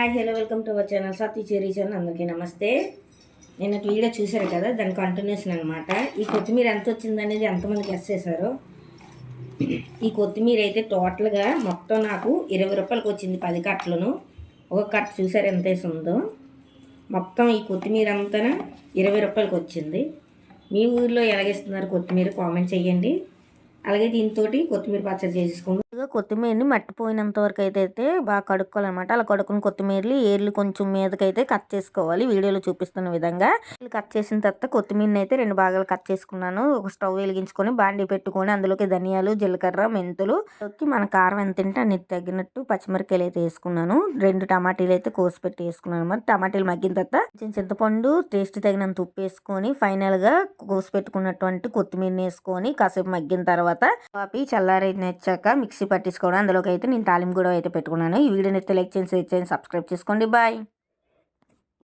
Hi hello welcome to our channel Satti cherry channel. అందరికీ నమస్తే. నేను వీడియో చూశారు కదా, దాని కంటిన్యూషన్ అనమాట. ఈ కొత్తిమీర ఎంత వచ్చింది అనేది ఎంతమందికి గెస్ చేశారో. ఈ కొత్తిమీర అయితే టోటల్గా మొత్తం నాకు 20 రూపాయలకి వచ్చింది. 10 కట్టలను. ఒక కట్ట చూసారు ఎంత వేసి ఉందో. మొత్తం ఈ కొత్తిమీర అంతా 20 రూపాయలకి వచ్చింది. మీ ఊరిలో ఎలాగేస్తున్నారు కొత్తిమీర కామెంట్ చేయండి. అలాగే దీంతో కొత్తిమీర పచ్చడి చేసేసుకోండి. కొత్తిమీరని మట్టిపోయినంత వరకు అయితే బాగా కడుక్కోవాలన్నమాట. అలా కడుక్కుని కొత్తిమీరలు ఏర్లు కొంచెం మీదకైతే కట్ చేసుకోవాలి. వీడియోలో చూపిస్తున్న విధంగా కట్ చేసిన తర్వాత కొత్తిమీరని అయితే 2 భాగాలు కట్ చేసుకున్నాను. ఒక స్టవ్ వెలిగించుకొని బాండీ పెట్టుకొని అందులోకి ధనియాలు, జీలకర్ర, మెంతులు, మన కారం ఎంత తింటే అన్ని తగినట్టు పచ్చిమిరకాయలు అయితే వేసుకున్నాను. 2 టమాటీలు అయితే కోసి పెట్టి వేసుకున్నాను అనమాట. టమాటీలు మగ్గిన తర్వాత చింతపండు, టేస్ట్ తగినంత ఉప్పు వేసుకొని ఫైనల్ గా కోసి పెట్టుకున్నటువంటి కొత్తిమీరని వేసుకొని కాసేపు మగ్గిన తర్వాత కాపీ చల్లారచ్చాక మిక్సీ పట్టించుకోవడం. అందులోకి అయితే నేను తాలింపు కూడా అయితే పెట్టుకున్నాను. ఈ వీడియోని అయితే లైక్ చేయండి, షేర్ చేయండి, సబ్స్క్రైబ్ చేసుకోండి. బాయ్.